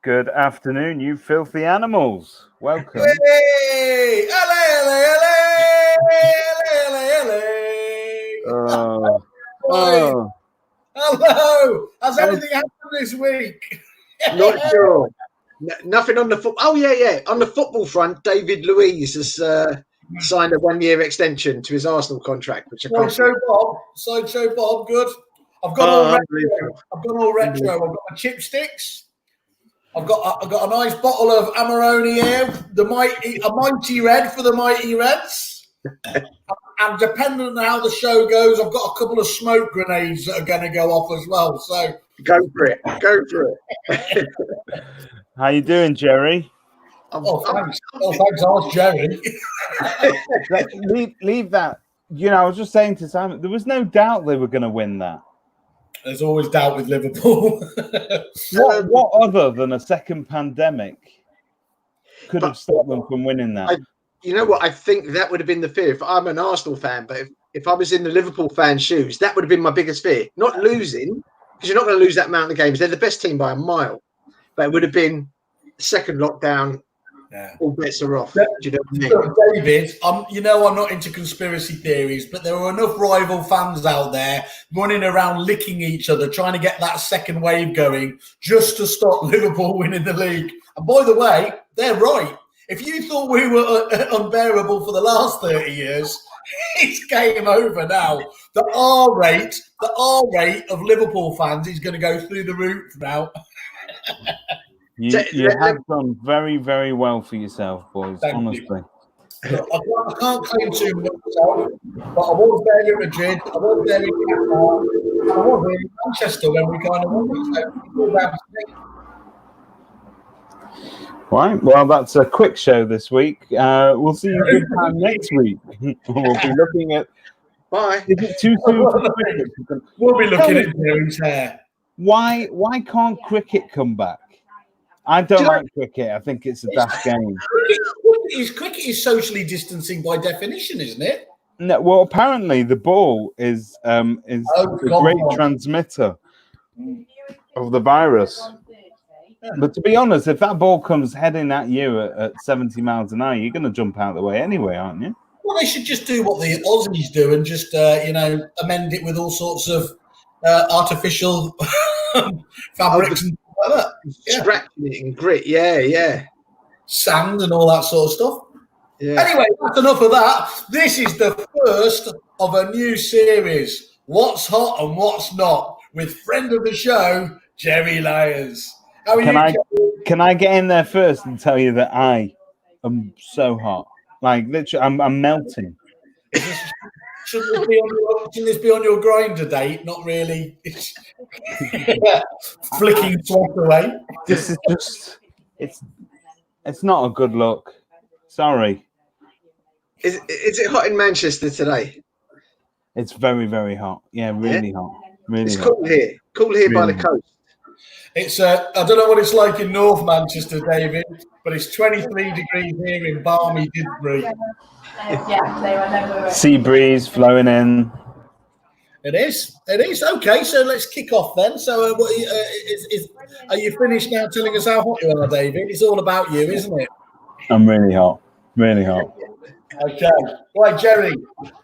Good afternoon, you filthy animals. Welcome. Hey! Oh. Hello! Has anything happened this week? Not sure. Nothing on the foot. Oh yeah. On the football front, David Luiz has signed a 1-year extension to his Arsenal contract, which I can't. Sideshow Bob, good. I've got all retro. I've got my chipsticks. I've got a nice bottle of Amarone here, a mighty red for the mighty Reds. And depending on how the show goes, I've got a couple of smoke grenades that are going to go off as well. So go for it. How you doing, Jerry? Thanks. Ask Jerry. leave that. I was just saying to Simon, there was no doubt they were going to win that. There's always doubt with Liverpool. What other than a second pandemic could have stopped them from winning that? You know what? I think that would have been the fear. If I'm an Arsenal fan, but if I was in the Liverpool fan shoes, that would have been my biggest fear. Not losing, because you're not going to lose that amount of games. They're the best team by a mile. But it would have been second lockdown. Yeah. All bets are off. Do you know what I mean? David, I'm not into conspiracy theories, but there are enough rival fans out there running around licking each other, trying to get that second wave going just to stop Liverpool winning the league. And by the way, they're right. If you thought we were unbearable for the last 30 years, it's game over now. The R rate of Liverpool fans is going to go through the roof now. You have done very, very well for yourself, boys. Thank honestly. You. I can't claim too much myself, but I was there in Madrid. I was there in Qatar. I was in Manchester when we kind of won. Right. Well, that's a quick show this week. We'll see you good time next week. We'll be looking at. Bye. Is it too soon? We'll be looking at Jerry's hair. Why can't cricket come back? I don't like cricket. I think it's a daft game. Cricket is socially distancing by definition, isn't it? No. Well, apparently the ball is a great transmitter of the virus. Yeah. But to be honest, if that ball comes heading at you at 70 miles an hour, you're going to jump out of the way anyway, aren't you? Well, they should just do what the Aussies do and just, amend it with all sorts of artificial fabrics and like that. Extracting it in grit, yeah. Sand and all that sort of stuff. Yeah. Anyway, that's enough of that. This is the first of a new series, What's Hot and What's Not, with friend of the show, Jerry Lyons. How are you? Can I get in there first and tell you that I am so hot? Like literally, I'm melting. Shouldn't this be on your grinder date? Not really. Flicking sweat away. This is just it's not a good look. Sorry. Is it hot in Manchester today? It's very, very hot. Yeah, really hot. Really it's hot. Cool here. Cool here by the coast. It's I don't know what it's like in North Manchester, David, but it's 23 degrees here in balmy Didsbury. Sea breeze flowing in. It is. Okay, so let's kick off then. So, are you finished now telling us how hot you are, David? It's all about you, isn't it? I'm really hot. Really hot. Okay. Right, Jerry,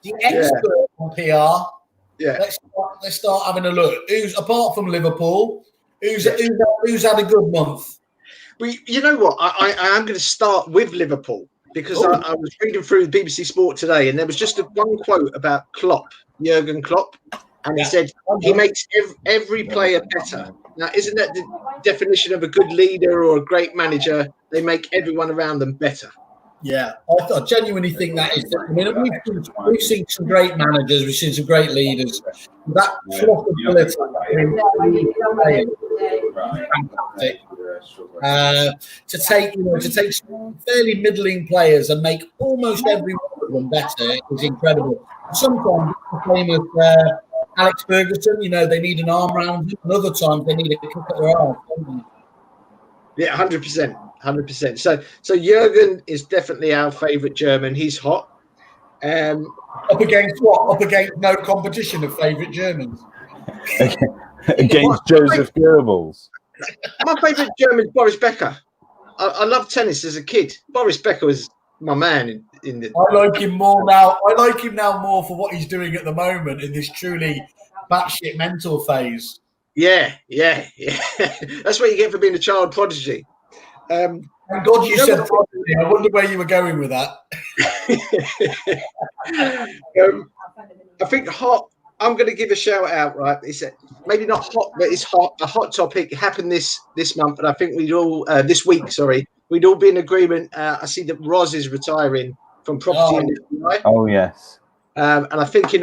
the expert on PR. Yeah. Let's start having a look. Who's apart from Liverpool? Who's had a good month? Well, you know what? I am going to start with Liverpool because I was reading through the BBC Sport today, and there was just one quote about Klopp, Jurgen Klopp, and he said he makes every player better. Now, isn't that the definition of a good leader or a great manager? They make everyone around them better. Yeah, I genuinely think that is. I mean, we've seen some great managers, we've seen some great leaders. That Klopp ability, fantastic. To take some fairly middling players and make almost every one of them better is incredible. Sometimes it's the same with Alex Ferguson. They need an arm round him, and other times they need a kick at their arm. Yeah, 100%. 100%. So Jurgen is definitely our favourite German. He's hot. Up against what? Up against no competition of favourite Germans. Against Joseph Goebbels. My favourite German is Boris Becker. I loved tennis as a kid. Boris Becker was my man in the. I like him more now. I like him now more for what he's doing at the moment in this truly batshit mental phase. Yeah. That's what you get for being a child prodigy. Thank God you said prodigy. I wonder where you were going with that. I think hot. I'm going to give a shout out. Right, it's maybe not hot, but it's hot. A hot topic. It happened this month, and I think we'd all this week. Sorry, we'd all be in agreement. I see that Roz is retiring from property industry. Right? Oh yes. And I think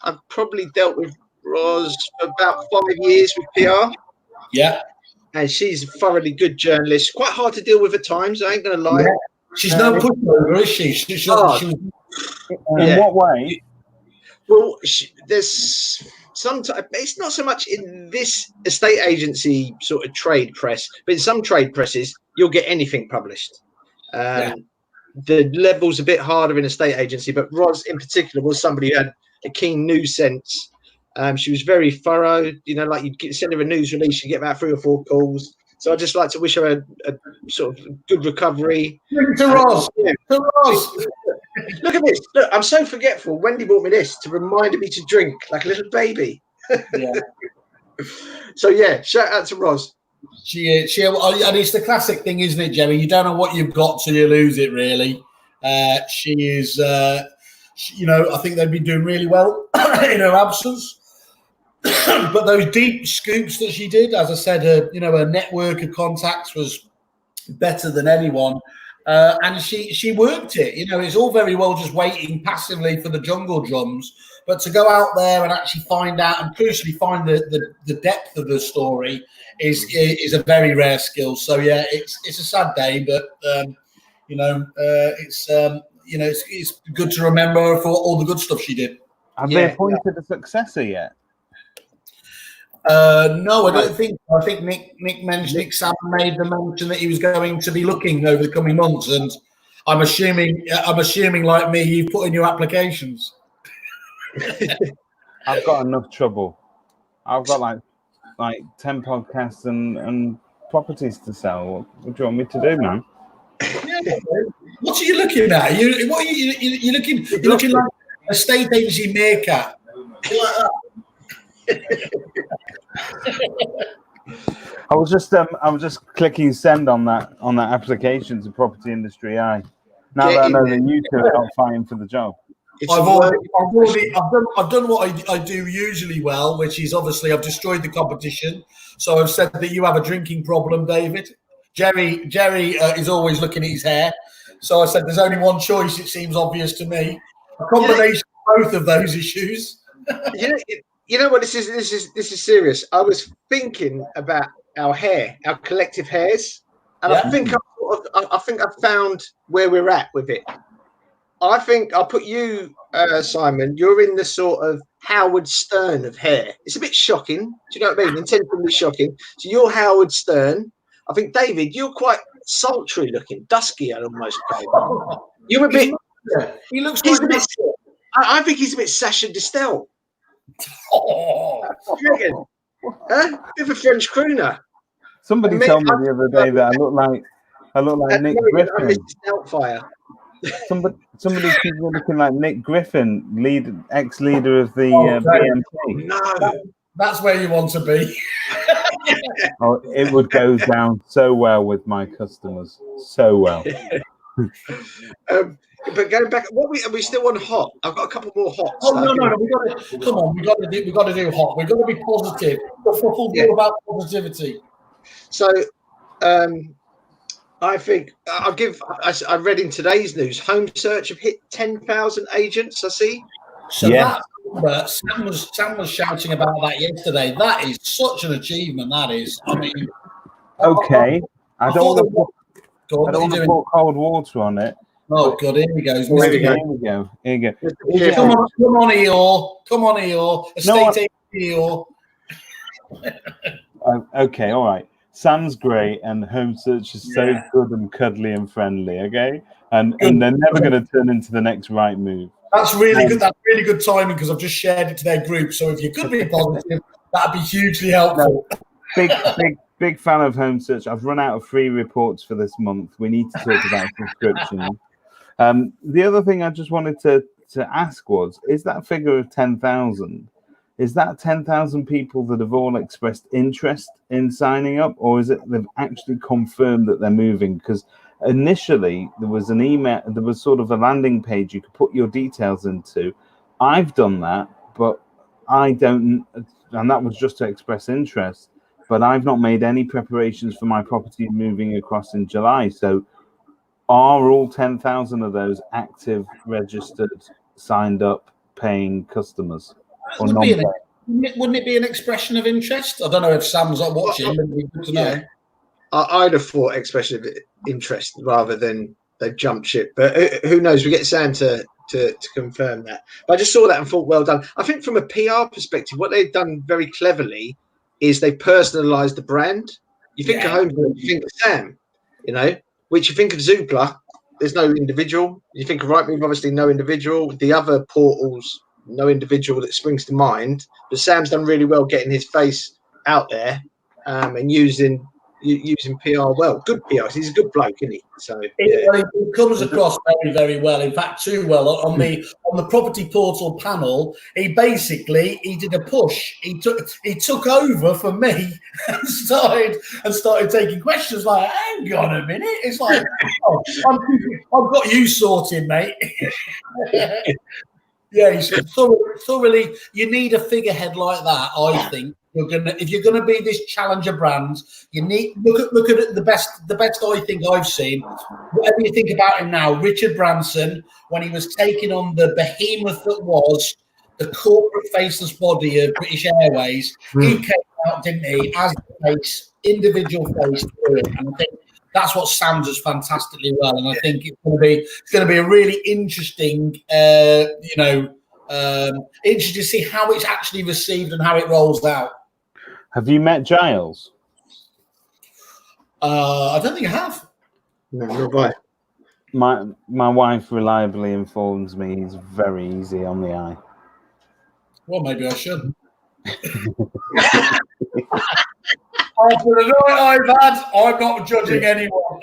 I've probably dealt with Roz for about 5 years with PR. Yeah. And she's a thoroughly good journalist. Quite hard to deal with at times. I ain't going to lie. Yeah. She's no pushover, is she? In what way? Well, there's sometimes it's not so much in this estate agency sort of trade press, but in some trade presses, you'll get anything published. The level's a bit harder in a estate agency, but Roz in particular was somebody who had a keen news sense. She was very thorough. Like you'd send her a news release, you get about 3 or 4 calls. So I'd just like to wish her a sort of good recovery. To Roz. To Roz. Look at this. Look, I'm so forgetful. Wendy bought me this to remind me to drink like a little baby. Yeah. So yeah, shout out to Roz. She and it's the classic thing, isn't it, Jerry? You don't know what you've got till you lose it, really. She is, I think they've been doing really well in her absence. But those deep scoops that she did, as I said, her network of contacts was better than anyone. And she worked it. It's all very well just waiting passively for the jungle drums, but to go out there and actually find out and crucially find the depth of the story is a very rare skill. So yeah, it's a sad day, but it's good to remember her for all the good stuff she did. Have they appointed a successor yet? No, I don't think. I think Nick Sam made the mention that he was going to be looking over the coming months, and I'm assuming like me, you've put in your applications. I've got enough trouble. I've got like 10 podcasts and properties to sell. What do you want me to do, man? What are you looking at? You're looking like a state agency meerkat. I was just clicking send on that application to Property Industry Eye. Now that I know that you two are not fighting for the job. I've done what I do usually well, which is obviously I've destroyed the competition. So I've said that you have a drinking problem, David. Jerry is always looking at his hair. So I said there's only one choice. It seems obvious to me. A combination of both of those issues. You know what? This is serious. I was thinking about our hair, our collective hairs, and I think I found where we're at with it. I think I'll put you, Simon. You're in the sort of Howard Stern of hair. It's a bit shocking. Do you know what I mean? Intentionally shocking. So you're Howard Stern. I think David, you're quite sultry looking, dusky almost. You're a bit. He looks He's like a bit. I think he's a bit Sacha Distel. Oh, bit of a French crooner. Somebody told me the other day that I look like Nick Griffin. Somebody keeps me looking like Nick Griffin, ex-leader of the BNP. No, that's where you want to be. Oh, it would go down so well with my customers, so well. But going back, are we still on hot? I've got a couple more hot. Oh no! We got to do hot. We've got to be positive. All about positivity. So, I think I read in today's news, Home Search have hit 10,000 agents. I see. So Sam was shouting about that yesterday. That is such an achievement. That is. I mean, okay. I don't want to put cold water on it. Oh God! Here he goes. Here we go. Come on, Eeyore. Come on, Eeyore. Estate Eeyore. Okay, all right. Sam's great, and Home Search is so good and cuddly and friendly. Okay, and they're never going to turn into the next right move. That's really good. That's really good timing because I've just shared it to their group. So if you could be positive, that'd be hugely helpful. No, big fan of home search. I've run out of free reports for this month. We need to talk about subscriptions. The other thing I just wanted to ask was, is that figure of 10,000, is that 10,000 people that have all expressed interest in signing up, or is it they've actually confirmed that they're moving? Because initially there was an email, there was sort of a landing page you could put your details into. I've done that, but I don't, and that was just to express interest, but I've not made any preparations for my property moving across in July. So are all 10,000 of those active, registered, signed up, paying customers? Or wouldn't it be an expression of interest? I don't know if Sam's watching, but it'd be good to know. I'd have thought expression of interest rather than they jumped ship. But who knows? We get Sam to confirm that. But I just saw that and thought, well done. I think from a PR perspective, what they've done very cleverly is they personalised the brand. You think of home, you think of Sam, you know, which you think of Zoopla, there's no individual. You think of Rightmove, obviously no individual. The other portals, no individual that springs to mind. But Sam's done really well getting his face out there and using PR well. Good PR. He's a good bloke, isn't he? So it comes across very, very well. In fact, too well. On the property portal panel, he did a push. He took over for me and started taking questions like, hang on a minute. It's like, I've got you sorted, mate. Yeah, he's thoroughly. You need a figurehead like that, I think. If you're gonna be this challenger brand, you need look at the best I think I've seen. Whatever you think about him now, Richard Branson, when he was taking on the behemoth that was the corporate faceless body of British Airways, he came out, didn't he, as the face, individual face through it. And I think that's what Sam does fantastically well. And I think it's going to be a really interesting, interesting to see how it's actually received and how it rolls out. Have you met Giles? I don't think I have. No, not right. My wife reliably informs me he's very easy on the eye. Well, maybe I should. After the night I've had, I'm not judging anyone.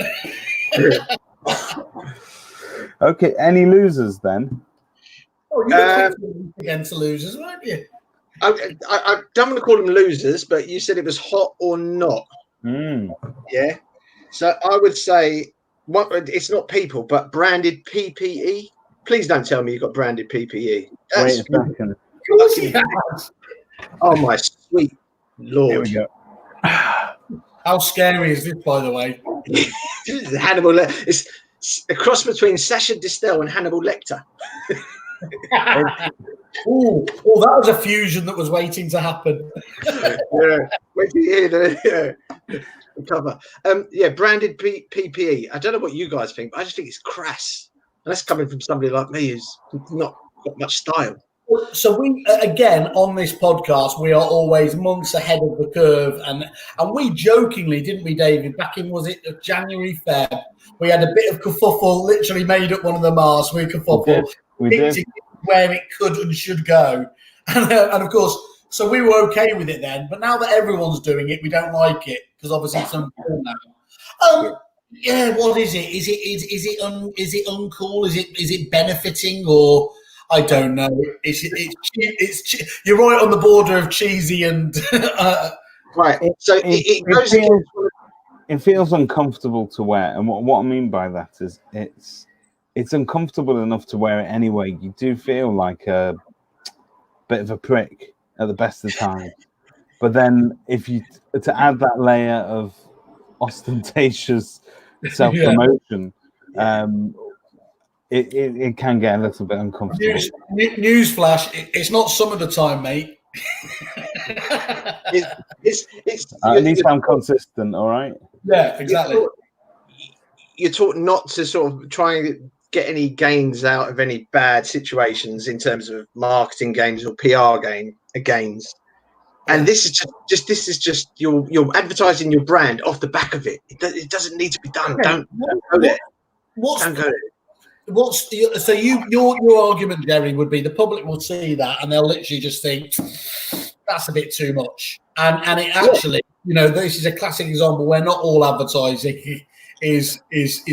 Okay, any losers then? Oh, you were against the losers, weren't you? I don't want to call them losers, but you said it was hot or not. Yeah. So I would say it's not people, but branded PPE. Please don't tell me you've got branded PPE. Wait a second. Oh my sweet Lord. Here we go. How scary is this, by the way? Hannibal. It's a cross between Sacha Distel and Hannibal Lecter. Oh, that was a fusion that was waiting to happen. Yeah, wait till you hear the cover. Branded PPE. I don't know what you guys think, but I just think it's crass. And that's coming from somebody like me who's not got much style. So we, again, on this podcast, we are always months ahead of the curve. And we jokingly, didn't we, David, back in, was it January, Feb, we had a bit of kerfuffle, literally made up one of the masks with kerfuffle, we did. Where it could and should go. And of course, so we were okay with it then. But now that everyone's doing it, we don't like it because obviously it's uncool now. Yeah, what is it? Is it uncool? Is it benefiting, or I don't know. It's you're right on the border of cheesy and right. So it feels uncomfortable to wear, and what I mean by that is it's uncomfortable enough to wear it anyway. You do feel like a bit of a prick at the best of times, but then if you to add that layer of ostentatious self-promotion, it can get a little bit uncomfortable. Newsflash, it's not some of the time, mate. At least I'm consistent, all right? Yeah, exactly. You're taught not to sort of try and get any gains out of any bad situations in terms of marketing gains or PR gains. And this is just you're advertising your brand off the back of it. It doesn't need to be done. Don't go there. Don't go there. So your argument, Jerry, would be the public will see that and they'll literally just think that's a bit too much, and it actually this is a classic example where not all advertising is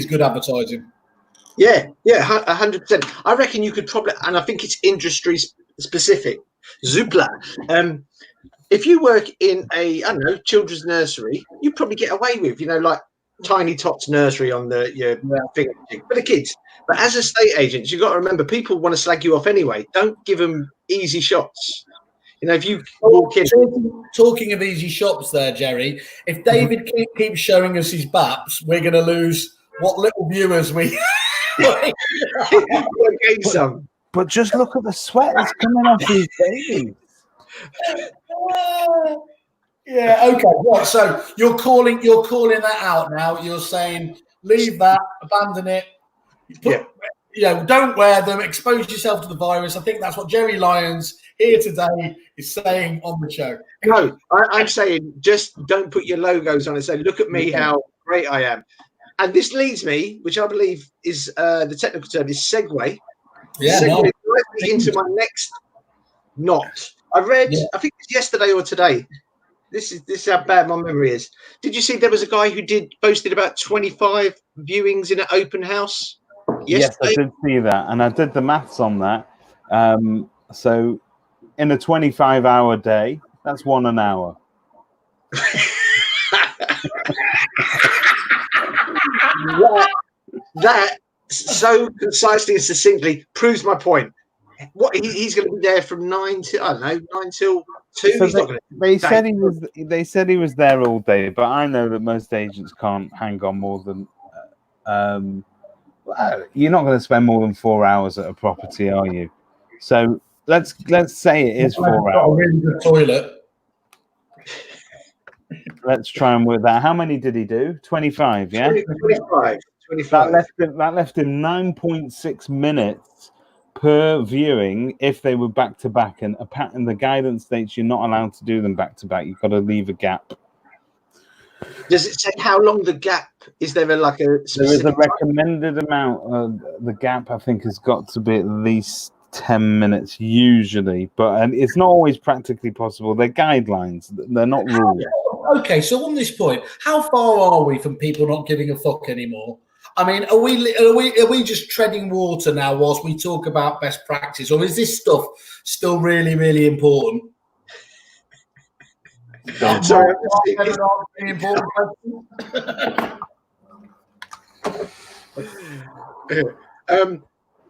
good advertising. Yeah, 100%. I reckon you could probably, and I think it's industry specific. Zoopla. If you work in a, I don't know, children's nursery, you probably get away with, like Tiny Tots Nursery on your finger for the kids. But as estate agents, you've got to remember, people want to slag you off anyway. Don't give them easy shots. If you walk in. Talking of easy shots there, Jerry, if David keeps showing us his baps, we're going to lose what little viewers we gain some. But just look at the sweat that's coming off these babies. Yeah. Okay. Right. So you're calling that out now. You're saying leave that, abandon it. Don't wear them. Expose yourself to the virus. I think that's what Jerry Lyons here today is saying on the show. No, I'm saying just don't put your logos on it. Say, look at me, how great I am. And this leads me, which I believe is the technical term is segue. Yeah. Segue into my next knot. I read, I think it's yesterday or today. This is how bad my memory is. Did you see there was a guy who boasted about 25 viewings in an open house yesterday? Yes, I did see that, and I did the maths on that. So in a 25-hour day, that's 1 an hour. That so concisely and succinctly proves my point. What he's going to be there from 9 till 2. So he's not going to. They said he was there all day, but I know that most agents can't hang on more than. You're not going to spend more than 4 hours at a property, are you? So let's say it is 4 hours. A really good toilet. Let's try and work that. How many did he do? 25, yeah? 25. That left him 9.6 minutes per viewing if they were back to back, and the guidance states you're not allowed to do them back to back. You've got to leave a gap. Does it say how long the gap is? There a there is a recommended amount. The gap I think has got to be at least 10 minutes usually, but it's not always practically possible. They're guidelines, they're not rules. Okay, so on this point, how far are we from people not giving a fuck anymore? I mean, are we just treading water now whilst we talk about best practice, or is this stuff still really, really important? Sorry, important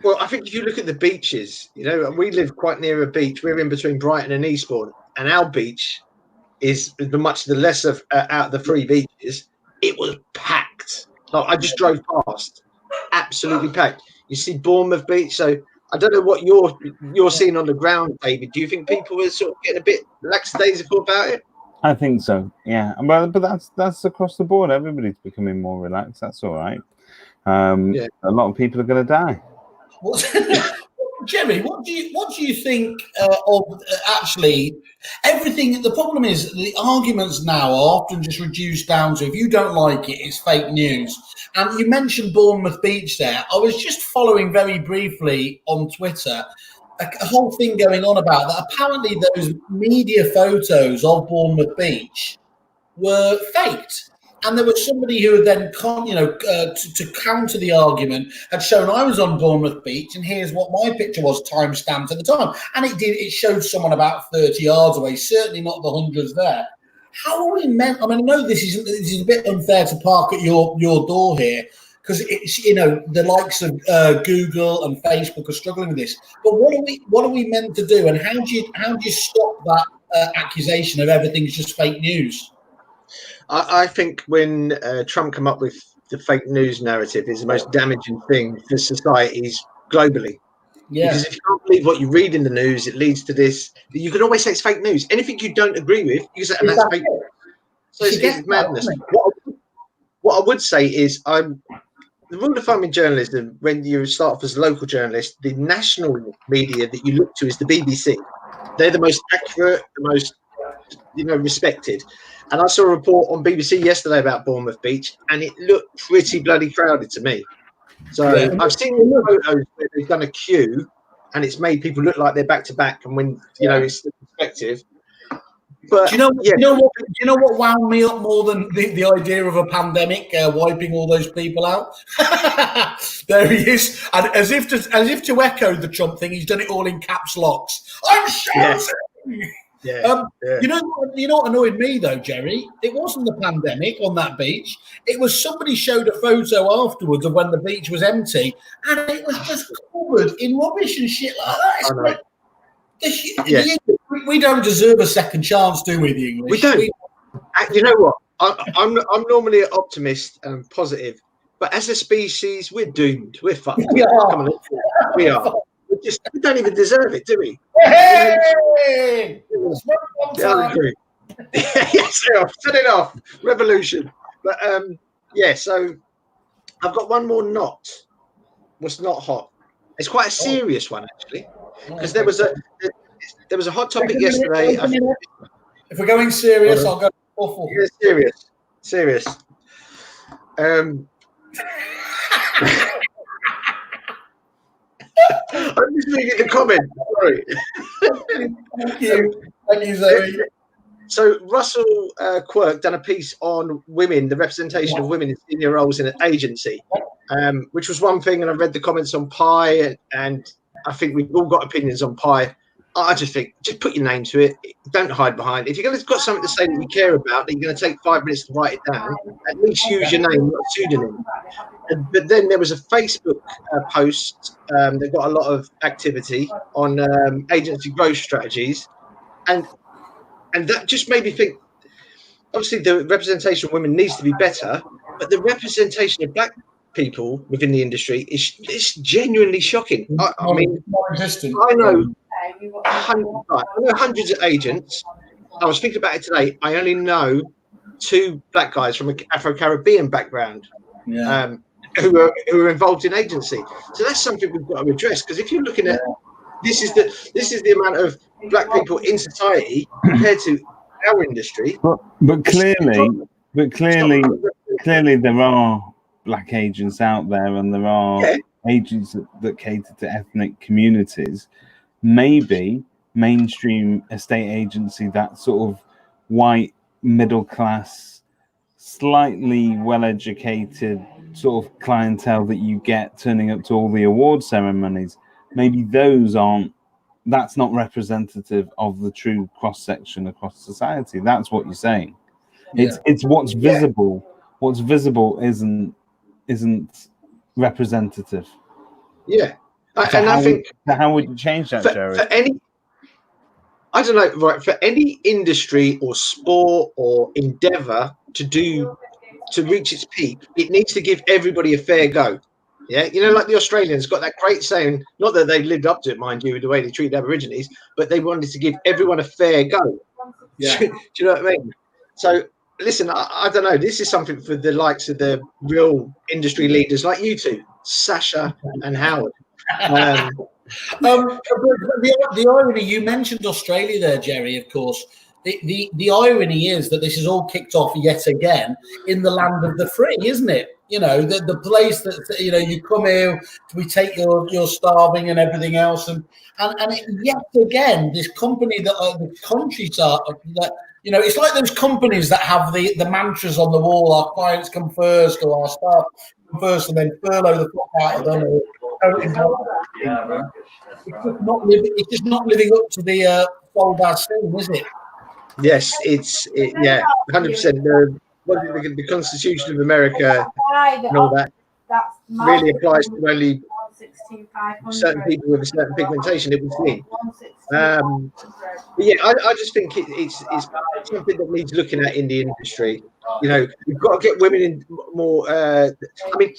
well, I think if you look at the beaches, we live quite near a beach. We're in between Brighton and Eastbourne, and our beach is much the less of out of the 3 beaches. It was packed. Like, I just drove past, absolutely packed. You see Bournemouth Beach, so I don't know what you're seeing on the ground, David. Do you think people are sort of getting a bit lackadaisical about it? I think so, yeah. But that's across the board. Everybody's becoming more relaxed. That's all right. A lot of people are going to die. Jerry, what do you think of actually everything? The problem is the arguments now are often just reduced down to, if you don't like it, it's fake news. And you mentioned Bournemouth Beach there. I was just following very briefly on Twitter a whole thing going on about that. Apparently those media photos of Bournemouth Beach were faked. And there was somebody who had then, to counter the argument, had shown I was on Bournemouth Beach, and here's what my picture was, time stamped at the time. And it showed someone about 30 yards away, certainly not the hundreds there. How are we meant? I mean, I know this is a bit unfair to park at your door here, because it's the likes of Google and Facebook are struggling with this. But what are we meant to do, and how do you stop that accusation of everything's just fake news? I think when Trump come up with the fake news narrative is the most damaging thing for societies globally. Yeah. Because if you can't believe what you read in the news, it leads to this. You can always say it's fake news. Anything you don't agree with, you can say, and that's fake news. So it's madness. What I would say is, the rule of thumb in journalism, when you start off as a local journalist, the national media that you look to is the BBC. They're the most accurate, the most respected. And I saw a report on BBC yesterday about Bournemouth Beach, and it looked pretty bloody crowded to me. So I've seen photos where they've done a queue, and it's made people look like they're back to back. And when it's the perspective, But do you know what wound me up more than the idea of a pandemic wiping all those people out? There he is, and as if to echo the Trump thing, he's done it all in caps locks. I'm shouting. Yeah. You know what annoyed me though, Jerry? It wasn't the pandemic on that beach. It was somebody showed a photo afterwards of when the beach was empty, and it was just covered in rubbish and shit like that. It's like, we don't deserve a second chance, do we? The English. We don't. You know what? I'm normally an optimist and positive, but as a species, we're doomed. We're fucked. We are. We don't even deserve it, do we? Hey! Yes, set it off. Revolution. But so I've got one more not. What's not hot? It's quite a serious one actually, because there was a hot topic yesterday. If we're going serious, I'll go awful. Yeah, serious. I'm just reading the comment. Sorry. Thank you, Zoe. So Russell Quirk done a piece on women, the representation of women in senior roles in an agency, which was one thing. And I read the comments on Pi, and I think we've all got opinions on Pi. I just think, just put your name to it. Don't hide behind. If you're going to got something to say that you care about, that you're going to take 5 minutes to write it down, at least use your name, not a pseudonym. But then there was a Facebook post that got a lot of activity on agency growth strategies, and that just made me think. Obviously, the representation of women needs to be better, but the representation of black people within the industry is genuinely shocking. I mean, I know hundreds of agents. I was thinking about it today. I only know 2 black guys from an Afro-Caribbean background who are involved in agency. So that's something we've got to address, because if you're looking at this is the amount of black people in society compared to our industry. But clearly there are black agents out there, and there are agents that cater to ethnic communities. Maybe mainstream estate agency, that sort of white middle class, slightly well-educated sort of clientele that you get turning up to all the award ceremonies, maybe that's not representative of the true cross-section across society. That's what you're saying. It's what's visible. What's visible isn't representative. Yeah. I think how would you change that, Jerry? I don't know, right? For any industry or sport or endeavor to reach its peak, it needs to give everybody a fair go. Yeah, you know, like the Australians got that great saying. Not that they lived up to it, mind you, the way they treat Aborigines, but they wanted to give everyone a fair go. Yeah. Do you know what I mean? So listen, I don't know. This is something for the likes of the real industry leaders like you two, Sasha and Howard. The irony, you mentioned Australia there, Jerry, of course. The irony is that this is all kicked off yet again in the land of the free, isn't it? You know, the place that, you know, you come here, we take your starving and everything else, and yet again, this company that the countries are that, you know, it's like those companies that have the mantras on the wall: our clients come first, or our staff come first, and then furlough the fuck out of them. It's just not living up to the old scene, is it? Yes, it's 100%. The Constitution of America and all that really applies to only certain people with a certain pigmentation, it would seem. But yeah, I just think it's something that needs looking at in the industry. You know, we've got to get women in more. I mean,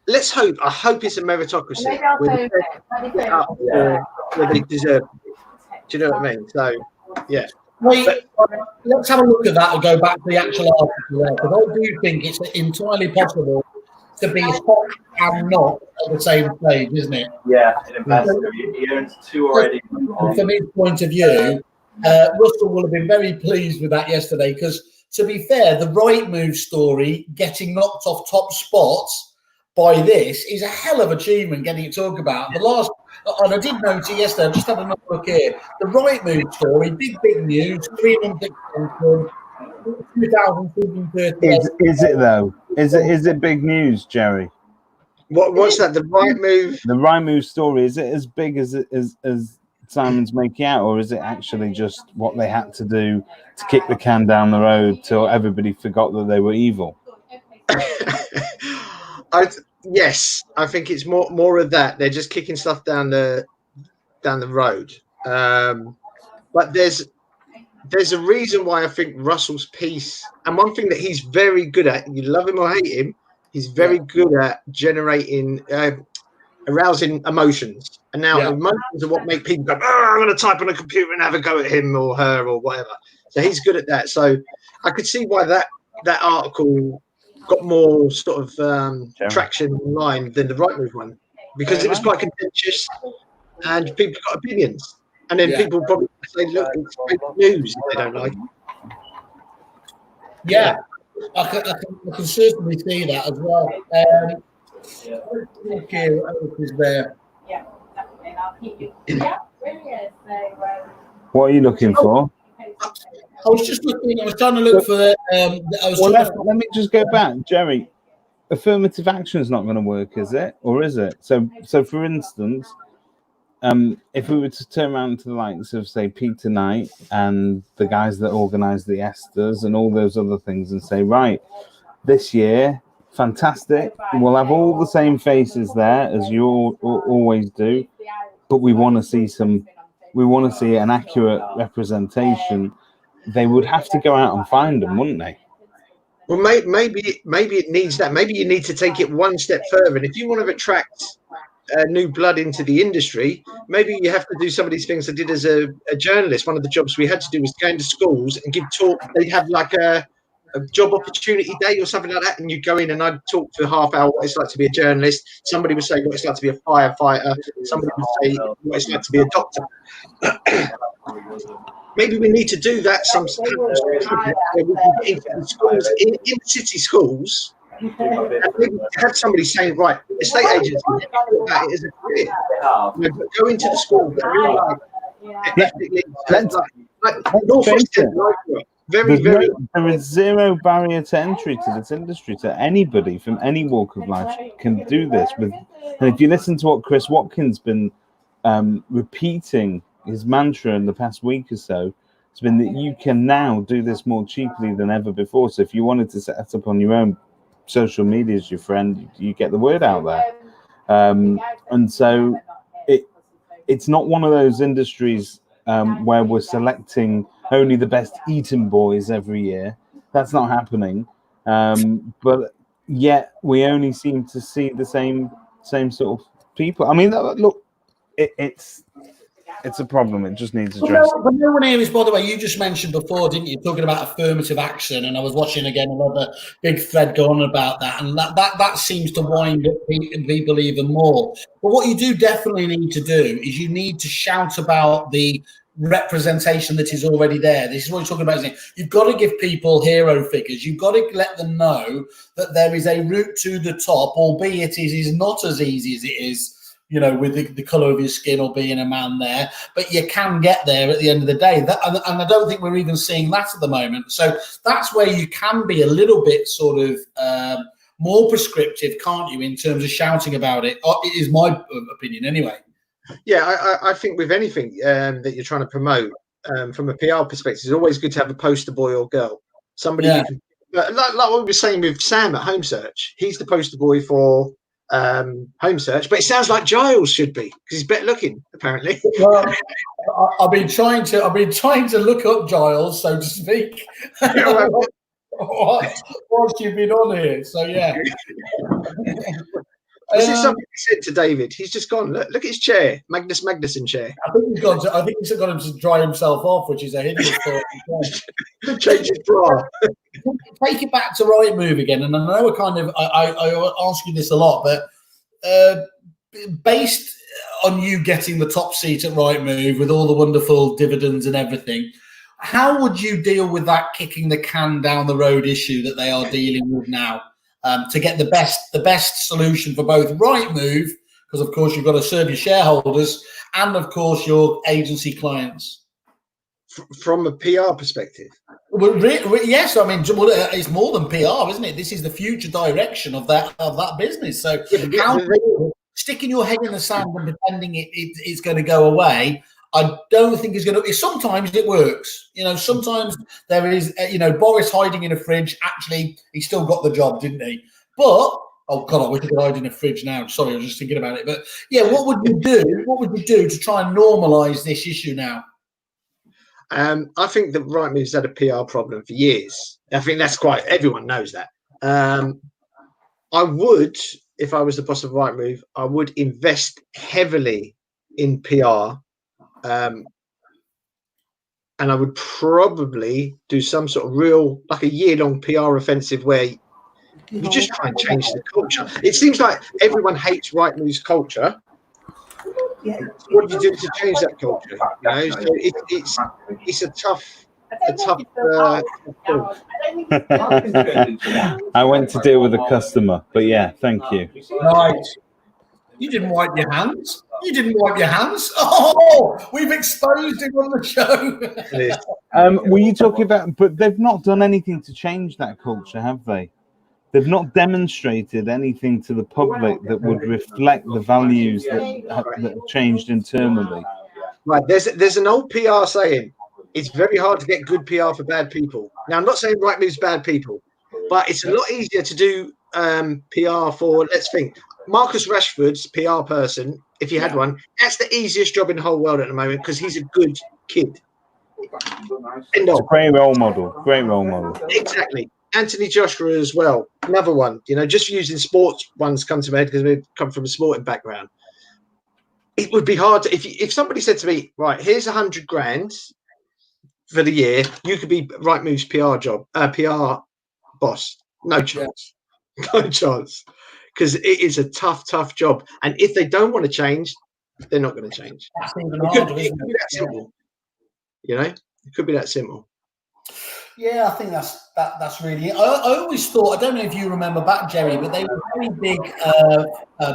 let's hope. I hope it's a meritocracy where they deserve it. Do you know what I mean? So, yeah. Let's have a look at that and go back to the actual article there, because I do think it's entirely possible to be hot and not at the same stage, isn't it? Yeah, an ambassador. He owns 2 already. From his point of view, Russell will have been very pleased with that yesterday, because, to be fair, the Right Move story getting knocked off top spots by this is a hell of achievement, getting it talked about. And I did notice yesterday, I've just had another look here. The right move story, big news, 3 months extension, 2,238. Is it though? Is it big news, Jerry? What's that? The right move? The right move story, is it as big as Simon's making out, or is it actually just what they had to do to kick the can down the road till everybody forgot that they were evil? Yes, I think it's more of that. They're just kicking stuff down the road. But there's a reason why I think Russell's piece, and one thing that he's very good at, you love him or hate him, he's very good at generating, arousing emotions. And now emotions are what make people go, I'm going to type on a computer and have a go at him or her or whatever. So he's good at that. So I could see why that article got more sort of traction online than the right move one, because it was quite contentious and people got opinions. And then people probably say, look, it's fake news if they don't like it. Yeah, I can certainly see that as well. Okay, what else is there? What are you looking for? I was just looking. I was trying to look for. Let me just go back, Jerry. Affirmative action is not going to work, is it, or is it? So for instance, if we were to turn around to the likes of, say, Peter Knight and the guys that organise the Esters and all those other things, and say, right, this year, fantastic, we'll have all the same faces there as you always do, but we want to see an accurate representation. They would have to go out and find them, wouldn't they? Well, maybe it needs that. Maybe you need to take it one step further. And if you want to attract new blood into the industry, maybe you have to do some of these things I did as a journalist. One of the jobs we had to do was go into schools and give talk. They'd have like a job opportunity day or something like that, and you'd go in and I'd talk for half hour what it's like to be a journalist. Somebody would say what it's like to be a firefighter. Somebody would say what it's like to be a doctor. Maybe we need to do that sometimes. Where we can get into the schools, in city schools, and maybe have somebody saying, right, estate agents, that it as a career. Go into the schools that really there is zero barrier to entry to this industry. To anybody from any walk of life can do this. And if you listen to what Chris Watkins been repeating, his mantra in the past week or so, it's been that you can now do this more cheaply than ever before. So if you wanted to set up on your own social media as your friend, you get the word out there. And so it's not one of those industries where we're selecting only the best eating boys every year. That's not happening. But yet we only seem to see the same sort of people. I mean, look, it's a problem. It just needs addressing. But no one here is, by the way, you just mentioned before, didn't you, talking about affirmative action, and I was watching again another big thread going on about that, and that seems to wind up people even more. But what you do definitely need to do is you need to shout about the representation that is already there. This is what you're talking about, isn't it? You've got to give people hero figures. You've got to let them know that there is a route to the top, albeit it is not as easy as it is, you know, with the colour of your skin or being a man there, but you can get there at the end of the day. And I don't think we're even seeing that at the moment. So that's where you can be a little bit sort of more prescriptive, can't you, in terms of shouting about it? It is my opinion anyway. Yeah, I think with anything that you're trying to promote, from a PR perspective, it's always good to have a poster boy or girl. Somebody you can, like what we were saying with Sam at Home Search, he's the poster boy for Home Search, but it sounds like Giles should be, because he's better looking apparently. Well, I've been trying to look up Giles, so to speak. Whilst you've been on here, so yeah. This is something he said to David. He's just gone. Look at his chair, Magnus Magnuson chair. I think he's got him to dry himself off, which is a hideous thought. Change his bra. Take it back to right move again, and I know we're kind of. I ask you this a lot, but based on you getting the top seat at right move with all the wonderful dividends and everything, how would you deal with that kicking the can down the road issue that they are dealing with now? To get the best solution for both right move, because, of course, you've got to serve your shareholders and, of course, your agency clients. From a PR perspective? Well, yes, I mean, it's more than PR, isn't it? This is the future direction of that business. So, sticking your head in the sand and pretending it's going to go away, I don't think it's going to. Sometimes it works. Sometimes there is, Boris hiding in a fridge. Actually, he still got the job, didn't he? But oh god, I wish I could hide in a fridge now. Sorry, I was just thinking about it. But yeah, what would you do? What would you do to try and normalise this issue now? I think that Rightmove's had a PR problem for years. I think everyone knows that. I would, if I was the boss of Rightmove, I would invest heavily in PR. And I would probably do some sort of like a year-long PR offensive where you just try and change the culture. It seems like everyone hates Rightmove's culture. What do you do to change that culture? So it's a tough. I went to deal with a customer, but yeah, thank you. Right. You didn't wipe your hands. Oh, we've exposed him on the show. Were you talking about? But they've not done anything to change that culture, have they? They've not demonstrated anything to the public that would reflect the values that have changed internally. Right. There's an old PR saying, it's very hard to get good PR for bad people. Now, I'm not saying Rightmove's bad people, but it's a lot easier to do PR for, let's think, Marcus Rashford's PR person, if you had one. That's the easiest job in the whole world at the moment because he's a good kid. It's a great role model. Exactly. Anthony Joshua as well. Another one. Just using sports ones come to my head because we come from a sporting background. It would be hard if somebody said to me, right, here's 100 grand for the year, you could be Rightmove's PR boss. No chance. No chance. Because it is a tough job. And if they don't want to change, they're not going to change. It could be that simple. It could be that simple. Yeah, I think that's really. I always thought. I don't know if you remember back, Jerry, but they were very big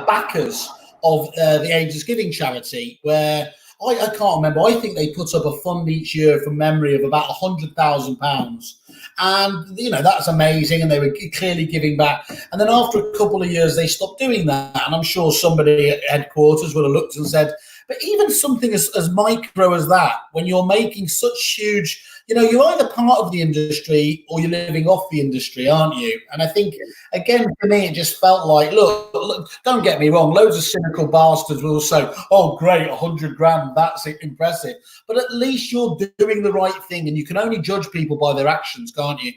backers of the Agents Giving charity. Where I can't remember. I think they put up a fund each year from memory of about £100,000, and that's amazing. And they were clearly giving back. And then after a couple of years, they stopped doing that. And I'm sure somebody at headquarters would have looked and said, "But even something as micro as that, when you're making such huge." You're either part of the industry or you're living off the industry, aren't you? And I think, again, for me, it just felt like, look, don't get me wrong, loads of cynical bastards will say, oh, great, 100 grand, that's impressive. But at least you're doing the right thing, and you can only judge people by their actions, can't you?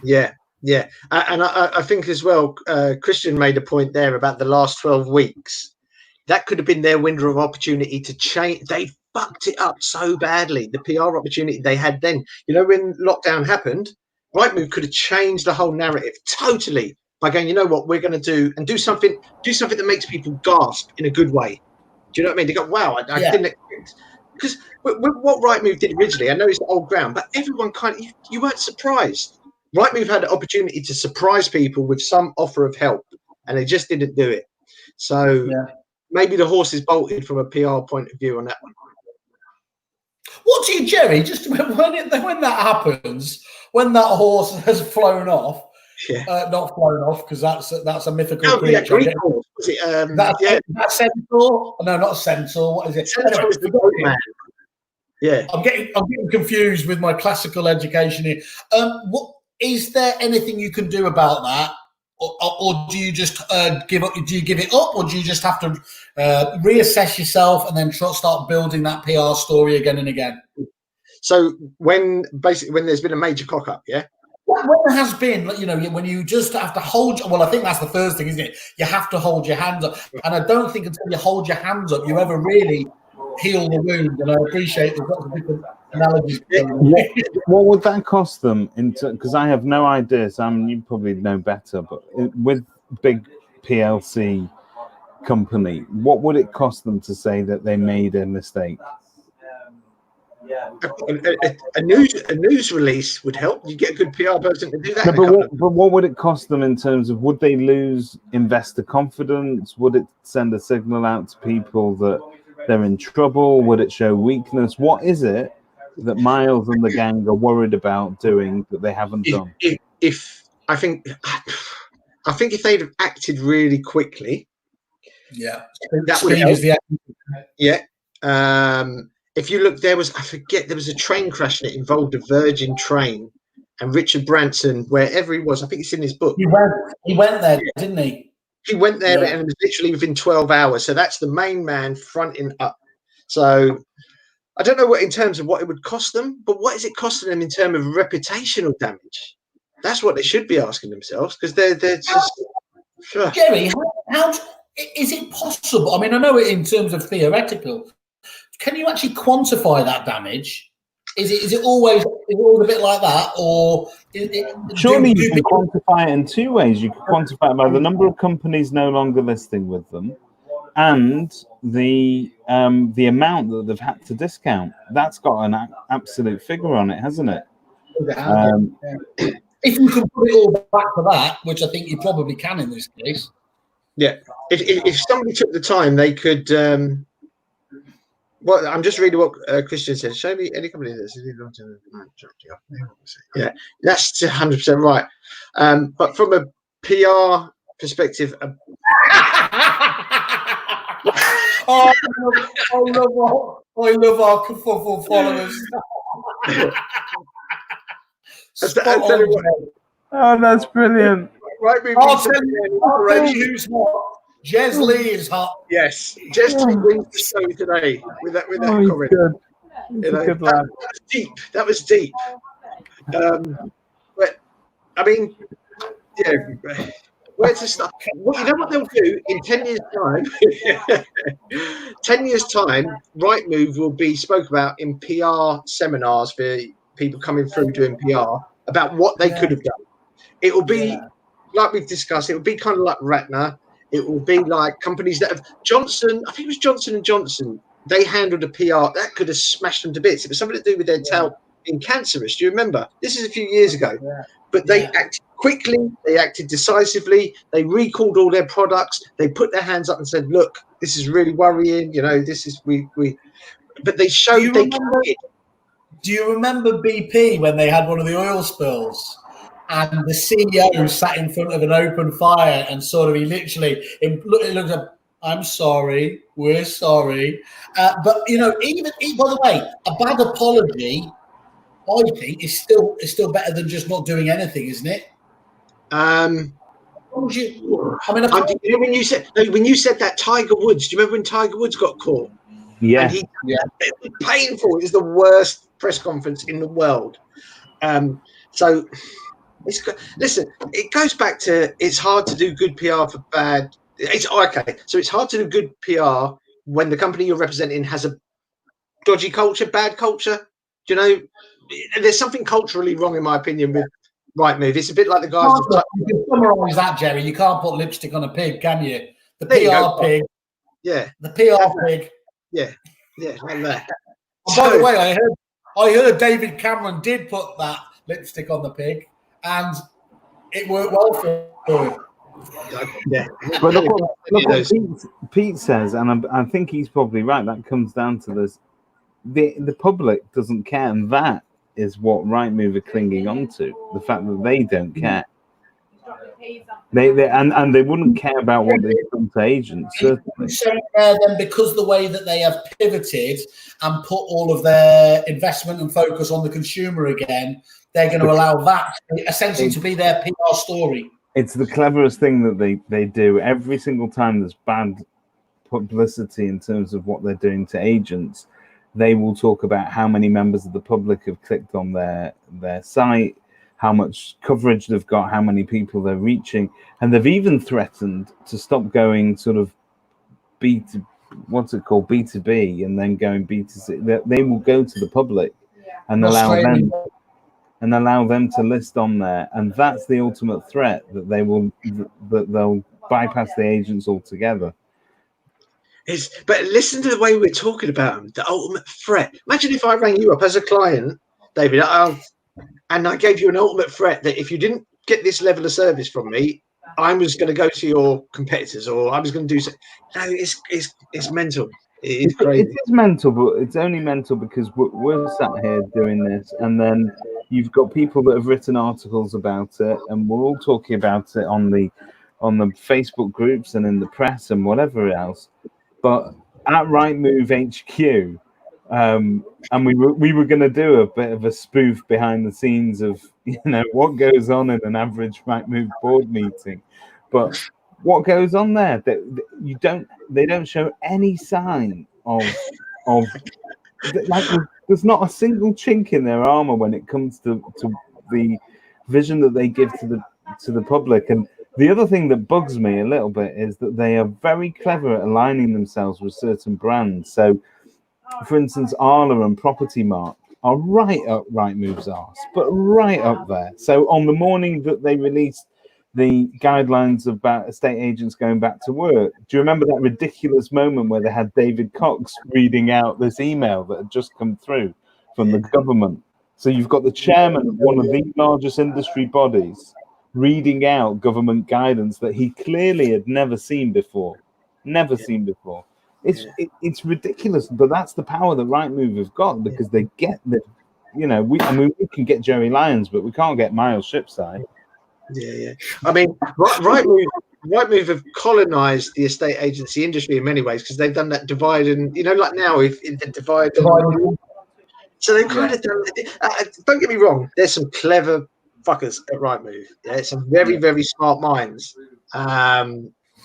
Yeah. And I think as well, Christian made a point there about the last 12 weeks. That could have been their window of opportunity to change. They fucked it up so badly. The PR opportunity they had then, when lockdown happened, Rightmove could have changed the whole narrative totally by going, you know what, we're going to do something that makes people gasp in a good way. Do you know what I mean? They go, wow, I didn't expect. Because what Rightmove did originally, I know it's old ground, but everyone you weren't surprised. Rightmove had the opportunity to surprise people with some offer of help, and they just didn't do it. So maybe the horse is bolted from a PR point of view on that one. What do you, Jerry, just when that happens, when that horse has flown off, not flown off because that's a mythical creature. Was it, that centaur? No, not a centaur. What is it? Centaur is the goat man. Yeah. I'm getting confused with my classical education here. What is there anything you can do about that? Or do you just give up? Do you give it up, or do you just have to reassess yourself and then start building that PR story again and again? So when there's been a major cock up, when there has been, when you just have to hold. Well, I think that's the first thing, isn't it? You have to hold your hands up, and I don't think until you hold your hands up, you ever really heal the wound. And I appreciate there's lots of different analogies. What would that cost them? Because I have no idea. Sam, you probably know better. But with big PLC company, what would it cost them to say that they made a mistake? A news release would help. You get a good PR person to do that. No, but what would it cost them in terms of, would they lose investor confidence? Would it send a signal out to people that they're in trouble? Would it show weakness? What is it that Miles and the gang are worried about doing that they haven't done? If I think if they'd have acted really quickly, that would help. Yeah. If you look, there was a train crash and it involved a Virgin train, and Richard Branson, wherever he was, I think it's in his book. He went there, didn't he? He went there, and it was literally within 12 hours. So that's the main man fronting up. So I don't know what in terms of what it would cost them, but what is it costing them in terms of reputational damage? That's what they should be asking themselves, because they're just. Jerry, how is it possible? I mean, I know it in terms of theoretical. Can you actually quantify that damage? Is it always a bit like that, or surely you can quantify it in two ways? You can quantify it by the number of companies no longer listing with them, and the amount that they've had to discount. That's got an absolute figure on it, hasn't it? If you can put it all back to that, which I think you probably can in this case. Yeah, if somebody took the time, they could. Well, I'm just reading what Christian said. Show me any company that's that's 100% right. But from a PR perspective, I love our Kerfuffle followers. Oh, that's brilliant. Right, I'll tell you who's hot. Jez Lee is hot. Yes, Jez Lee wins the show today with that comment. That was deep. But I mean, yeah. Where to start? Well, you know what they'll do in 10 years' time? 10 years' time, Rightmove will be spoke about in PR seminars for people coming through doing PR about what they could have done. It will be like we've discussed. It will be kind of like Ratner. It will be like companies that have Johnson. I think it was Johnson & Johnson. They handled a PR that could have smashed them to bits. It was something to do with their talc being cancerous. Do you remember? This is a few years ago. But they acted quickly. They acted decisively. They recalled all their products. They put their hands up and said, "Look, this is really worrying. You know, this is we." But they showed they could. Do you remember BP when they had one of the oil spills? And the CEO sat in front of an open fire and sort of it looked like, I'm sorry, we're sorry. But, you know, even by the way, a bad apology, I think, is still better than just not doing anything, isn't it? I mean, when you said that Tiger Woods, do you remember when Tiger Woods got caught? Yeah. It was painful. It was the worst press conference in the world. So... Listen, it goes back to it's hard to do good PR for bad. It's okay. So it's hard to do good PR when the company you're representing has a dodgy culture, bad culture. Do you know, there's something culturally wrong, in my opinion, with Rightmove. It's a bit like the guys. You can summarise that, Jerry. You can't put lipstick on a pig, can you? The PR pig. Yeah. The PR pig. Yeah. Yeah. Like that. By the way, I heard David Cameron did put that lipstick on the pig. And it worked well for him. Yeah. But look what Pete says, and I think he's probably right. That comes down to this. The public doesn't care, and that is what Rightmove are clinging on to. The fact that they don't care. They wouldn't care about what they've done to agents, certainly. Then because the way that they have pivoted and put all of their investment and focus on the consumer again, they're going to allow that essentially to be their PR story. It's the cleverest thing that they do. Every single time there's bad publicity in terms of what they're doing to agents, they will talk about how many members of the public have clicked on their site, how much coverage they've got, how many people they're reaching. And they've even threatened to stop going sort of B2B and then going B2C. They will go to the public and allow them to list on there, and that's the ultimate threat, that they'll bypass the agents altogether. But listen to the way we're talking about them. The ultimate threat. Imagine if I rang you up as a client, David, and I gave you an ultimate threat that if you didn't get this level of service from me, I was going to go to your competitors, or I was going to do something. No, it's mental. It is crazy. It is mental, but it's only mental because we're sat here doing this, and then you've got people that have written articles about it, and we're all talking about it on the Facebook groups and in the press and whatever else. But at Rightmove HQ, and we were going to do a bit of a spoof behind the scenes of what goes on in an average Rightmove board meeting, but what goes on there that they don't show any sign of like there's not a single chink in their armor when it comes to the vision that they give to the public. And the other thing that bugs me a little bit is that they are very clever at aligning themselves with certain brands. So, for instance, Arla and Property Mart are right up Rightmove's arse, but right up there. So on the morning that they released the guidelines about estate agents going back to work, do you remember that ridiculous moment where they had David Cox reading out this email that had just come through from the government? So you've got the chairman of one of the largest industry bodies reading out government guidance that he clearly had never seen before. It's ridiculous, but that's the power that Rightmove have got, because they get the, we can get Jerry Lyons, but we can't get Miles Shipside. Yeah. I mean, Rightmove have colonised the estate agency industry in many ways, because they've done that divide and like now if the divide. So they've kind of done. Don't get me wrong. There's some clever fuckers at Rightmove. Yeah, some very very smart minds. But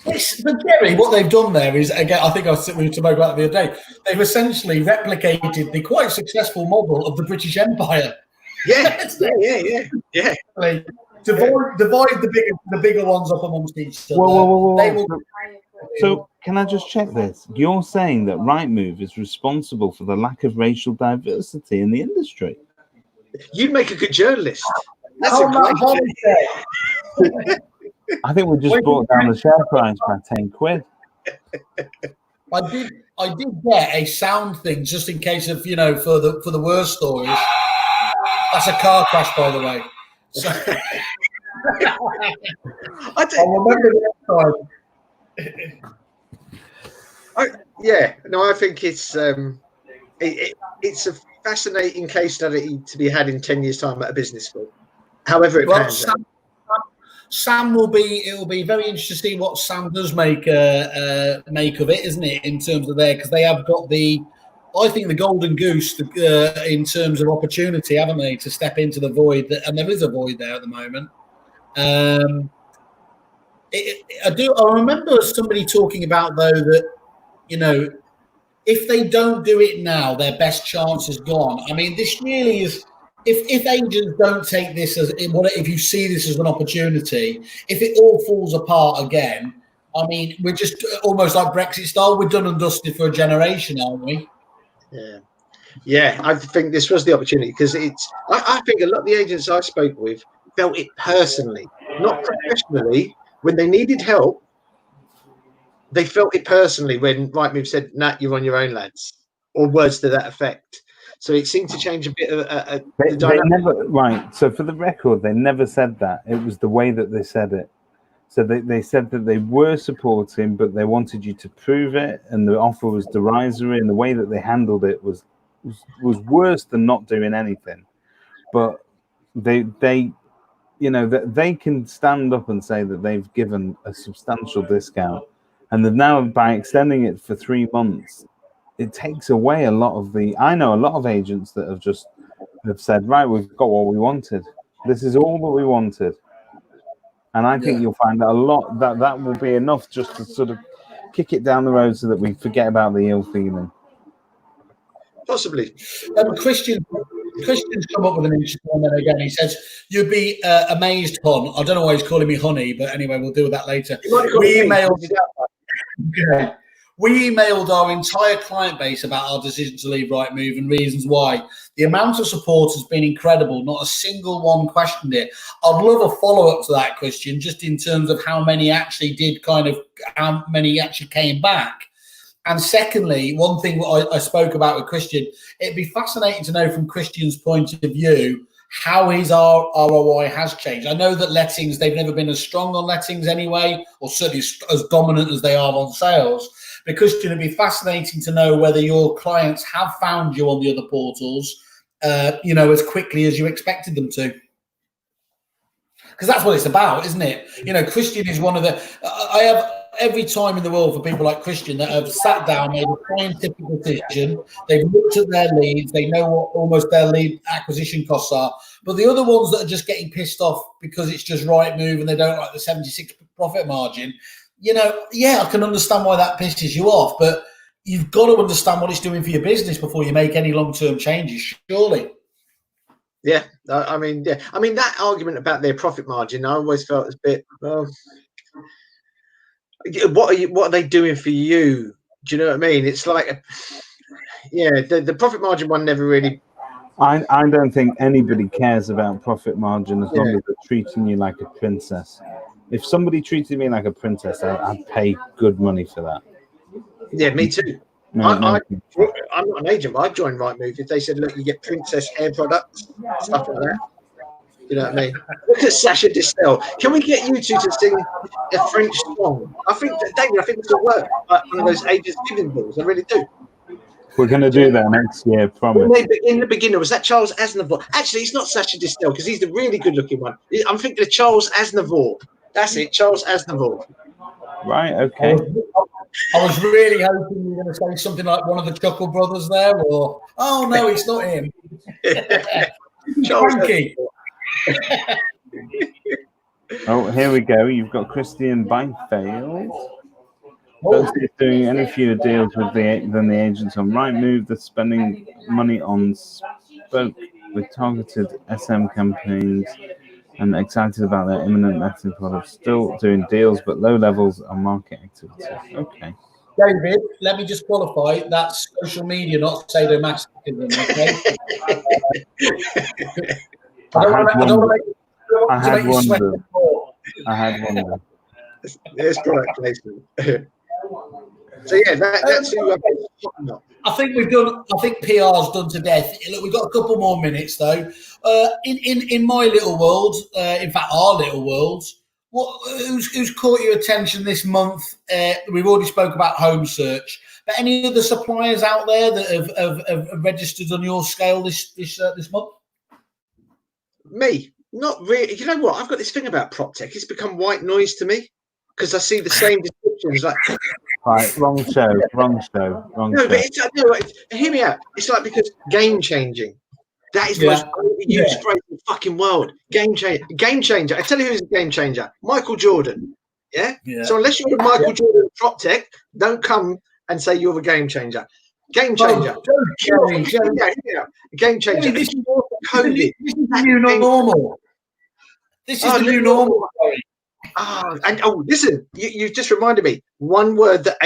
Jerry, what they've done there is, again, I think we spoke about it the other day. They've essentially replicated the quite successful model of the British Empire. Yeah. Like, divide the bigger ones up amongst each other. Whoa. So can I just check this? You're saying that Rightmove is responsible for the lack of racial diversity in the industry? You'd make a good journalist. That's I think we just brought down the share price by 10 quid. I did get a sound thing just in case of for the worst stories. That's a car crash, by the way. So I remember the time. I think it's it's a fascinating case study to be had in 10 years' time at a business school. However it pans out. Sam will be very interesting to see what Sam does make of it, isn't it? In terms of because they have got I think the golden goose in terms of opportunity, haven't they, to step into the void, and there is a void there at the moment. I remember somebody talking about though that if they don't do it now, their best chance is gone. I mean, this really is. If agents don't take this if you see this as an opportunity, if it all falls apart again, I mean, we're just almost like Brexit style. We're done and dusted for a generation, aren't we? Yeah. I think this was the opportunity, because I think a lot of the agents I spoke with felt it personally, not professionally. When they needed help, they felt it personally when Rightmove said, "Nah, you're on your own, lads," or words to that effect. So it seemed to change a bit of the dynamic. Right. So for the record, they never said that. It was the way that they said it. So they said that they were supporting, but they wanted you to prove it, and the offer was derisory, and the way that they handled it was worse than not doing anything. But they can stand up and say that they've given a substantial discount, and they've now, by extending it for 3 months, it takes away a lot of I know a lot of agents that have said, right, we've got what we wanted. This is all that we wanted. And I think you'll find that a lot that will be enough just to sort of kick it down the road so that we forget about the ill feeling. Possibly. Christian's come up with an interesting one then again. He says, you'd be amazed, Hon. I don't know why he's calling me honey, but anyway, we'll deal with that later. We emailed our entire client base about our decision to leave Rightmove and reasons why. The amount of support has been incredible. Not a single one questioned it. I'd love a follow-up to that, Christian, just in terms of how many actually came back. And secondly, one thing I spoke about with Christian, it'd be fascinating to know from Christian's point of view how his ROI has changed. I know that lettings, they've never been as strong on lettings anyway, or certainly as dominant as they are on sales. But Christian, it'd be fascinating to know whether your clients have found you on the other portals, as quickly as you expected them to. Because that's what it's about, isn't it? Christian is one of the... I have every time in the world for people like Christian that have sat down, made a scientific decision, they've looked at their leads, they know what almost their lead acquisition costs are. But the other ones that are just getting pissed off because it's just right move and they don't like the 76 profit margin, I can understand why that pisses you off, but you've got to understand what it's doing for your business before you make any long-term changes, surely. Yeah, I mean, that argument about their profit margin, I always felt was a bit, well, what are they doing for you? Do you know what I mean? It's like, the profit margin one never really. I don't think anybody cares about profit margin as long as they're treating you like a princess. If somebody treated me like a princess, I'd pay good money for that. Yeah, me too. I'm not an agent, but I'd join Rightmove if they said, look, you get princess hair products, stuff like that. You know what I mean? Look at Sacha Distel. Can we get you two to sing a French song? I think, David, this will work. Like one of those agents giving balls. I really do. We're going to do that next year, promise. In the beginning, was that Charles Aznavour? Actually, it's not Sacha Distel because he's the really good-looking one. I'm thinking of Charles Aznavour. That's it, Charles Aznavour. Right, okay. I was really hoping you were going to say something like one of the Chuckle Brothers there, or, oh, no, it's not him. Frankie. Oh, here we go. You've got Christian Byfield. Is doing any fewer deals than the agents on Rightmove. They're spending money on spoke with targeted SM campaigns and excited about their imminent letting products. Still doing deals, but low levels of market activity. Okay. David, let me just qualify. That's social media, not sadomasochism. Okay. I had one. That's correct, Jason. So yeah, that's who I think we've done. I think PR's done to death. Look, we've got a couple more minutes though. In my little world, in fact, our little worlds, who's caught your attention this month? We've already spoke about Home Search, but any other suppliers out there that have registered on your scale this month? Me, not really. You know what? I've got this thing about prop tech. It's become white noise to me because I see the same descriptions. Like, right, wrong show. No, but hear me out. It's like because game changing. That is the most overused phrase in the fucking world. Game changer. I tell you who's a game changer. Michael Jordan. Yeah? So unless you're a Michael Jordan prop tech, don't come and say you're a game changer. Game changer. Game changer. This is COVID. This is the new normal. This is the new normal. Listen, you've just reminded me. One word that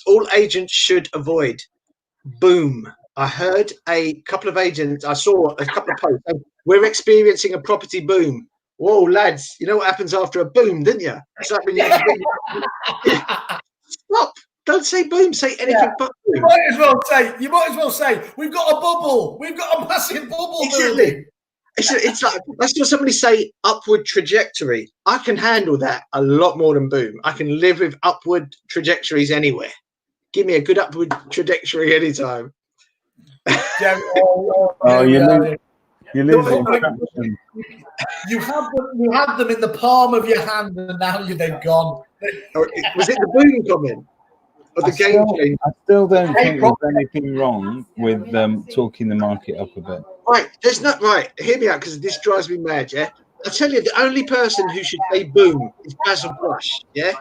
all agents should avoid. Boom. I heard a couple of agents, I saw a couple of posts. We're experiencing a property boom. Whoa, lads, you know what happens after a boom, didn't you? It's like when you stop. Don't say boom, say anything but boom. You might as well say, we've got a bubble. We've got a massive bubble building. It's like, let's just somebody say upward trajectory. I can handle that a lot more than boom. I can live with upward trajectories anywhere. Give me a good upward trajectory anytime. You lose traction. You had them in the palm of your hand, and now they're gone. Was it the boom comment? Or the game change? I still don't think there's anything wrong with talking the market up a bit. Right, there's not right. Hear me out because this drives me mad. Yeah, I tell you, the only person who should say boom is Basil Brush. Yeah,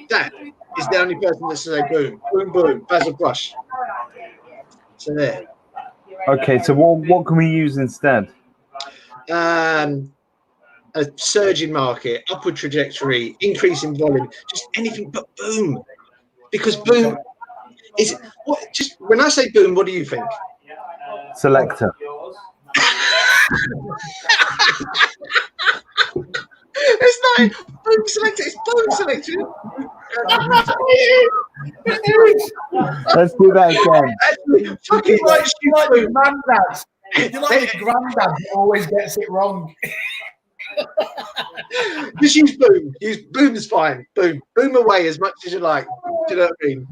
that is the only person that should say boom, boom, boom. Basil Brush. So there. Okay, so what can we use instead? A surge in market, upward trajectory, increase in volume, just anything but boom. Because boom is what? Just when I say boom, what do you think? Selector. It's not boom selector. It's boom selector. Let's do that again. Actually, fucking You're like the granddad. You're like the granddad who always gets it wrong. Just use boom. Use boom's fine. Boom. Boom away as much as you like. Do you know what I mean?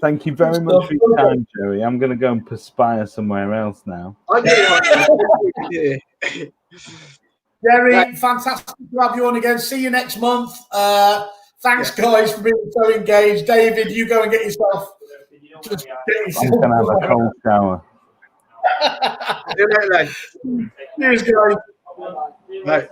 Thank you very much for your time, Jerry. I'm going to go and perspire somewhere else now. I get it. Jerry, fantastic to have you on again. See you next month. Thanks, guys, for being so engaged. David, you go and get yourself. Just get yourself. I'm going to have a cold shower. Do that, Cheers, guys. Right.